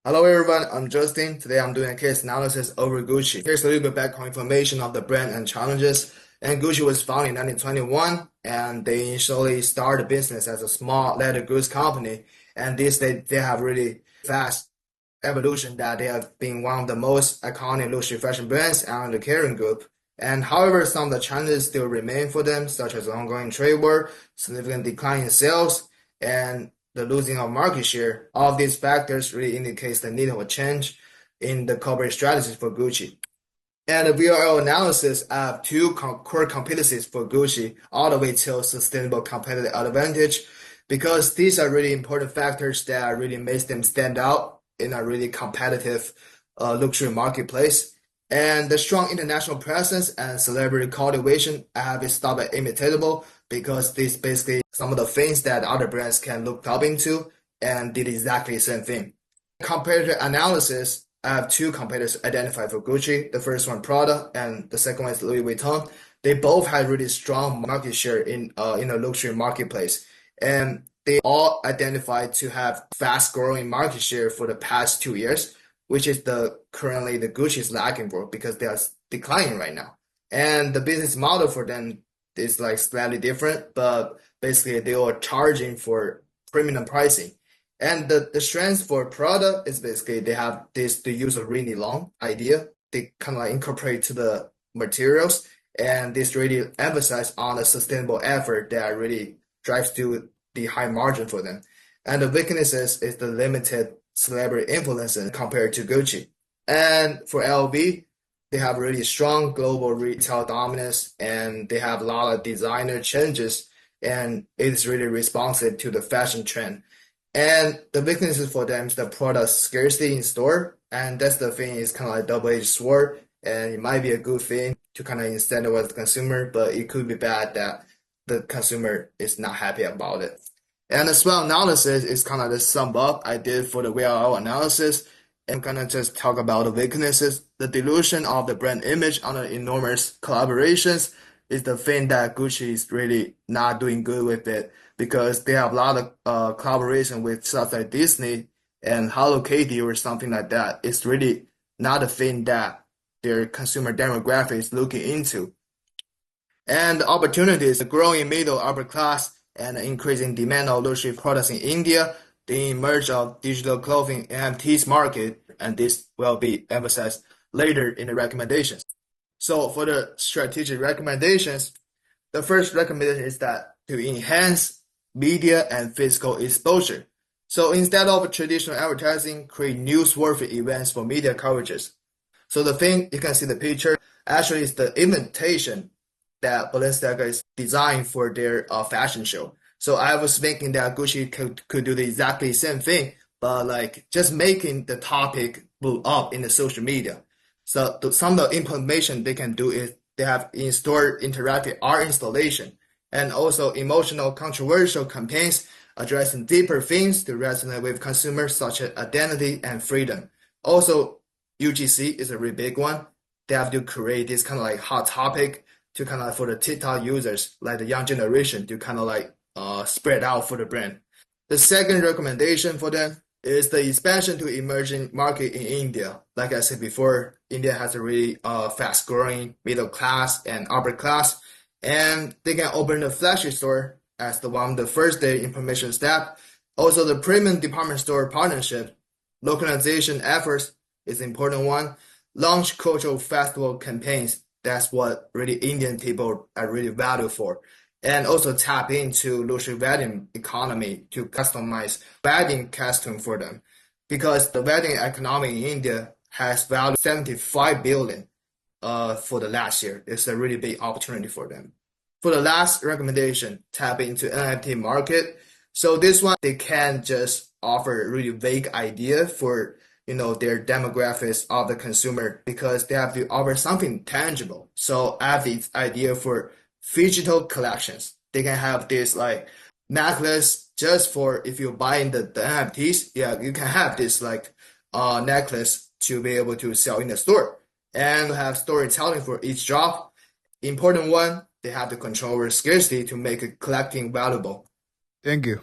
Hello everyone, I'm Justin. Today I'm doing a case analysis over Gucci. Here's a little bit background information of the brand and challenges. And Gucci was founded in 1921 and they initially started business as a small leather goods company. And these days they have really fast evolution that they have been one of the most iconic luxury fashion brands under the Kering Group. And however, some of the challenges still remain for them, such as ongoing trade war, significant decline in sales, and the losing of market share. All of these factors really indicates the need of a change in the corporate strategy for Gucci. And the VRL analysis have two core competencies for Gucci all the way to sustainable competitive advantage because these are really important factors that really makes them stand out in a really competitive luxury marketplace. And the strong international presence and celebrity cultivation have been stopped imitatable because this basically some of the things that other brands can look up into and did exactly the same thing. Competitor analysis, I have two competitors identified for Gucci. The first one, Prada, and the second one is Louis Vuitton. They both had really strong market share in the luxury marketplace, and they all identified to have fast growing market share for the past 2 years, which is the currently the Gucci is lacking for because they are declining right now. And the business model for them is like slightly different, but basically they are charging for premium pricing. And the strength for Prada is basically they use a really long idea. They kind of like incorporate to the materials, and this really emphasize on the sustainable effort that really drives to the high margin for them. And the weaknesses is the limited celebrity influence compared to Gucci. And for LV, they have really strong global retail dominance, and they have a lot of designer changes, and it's really responsive to the fashion trend. And the weaknesses for them is the product scarcity in store, and that's the thing is kind of like double-edged sword, and it might be a good thing to kind of incentivize the consumer, but it could be bad that the consumer is not happy about it. And the SWOT analysis is kind of the sum up I did for the VRL analysis. I'm gonna just talk about the weaknesses. The dilution of the brand image on the enormous collaborations is the thing that Gucci is really not doing good with it because they have a lot of collaboration with stuff like Disney and Hello Kitty or something like that. It's really not a thing that their consumer demographic is looking into. And the opportunities, the growing middle upper class and increasing demand of luxury products in India, the emerge of digital clothing NFTs market, and this will be emphasized later in the recommendations. So for the strategic recommendations, the first recommendation is that to enhance media and physical exposure. So instead of traditional advertising, create newsworthy events for media coverages. So the thing you can see the picture actually is the invitation that Balenciaga is designed for their fashion show. So I was thinking that Gucci could do the exactly same thing, but like just making the topic blow up in the social media. So some of the implementation they can do is they have in-store interactive art installation and also emotional controversial campaigns addressing deeper themes to resonate with consumers such as identity and freedom. Also, UGC is a really big one. They have to create this kind of like hot topic to kind of like for the TikTok users, like the young generation, to kind of like spread out for the brand. The second recommendation for them is the expansion to emerging market in India. Like I said before, India has a really fast growing middle class and upper class, and they can open a flagship store as the first day information step. Also, the premium department store partnership, localization efforts is important one. Launch cultural festival campaigns. That's what really Indian people are really value for. And also tap into luxury wedding economy to customize wedding costume for them. Because the wedding economy in India has valued 75 billion for the last year. It's a really big opportunity for them. For the last recommendation, tap into NFT market. So this one, they can just offer a really vague idea for their demographics of the consumer because they have to offer something tangible. So I have this idea for digital collections. They can have this like necklace just for if you're buying the NFTs. Yeah, you can have this like necklace to be able to sell in the store and have storytelling for each drop. Important one, they have the control over scarcity to make it collecting valuable. Thank you.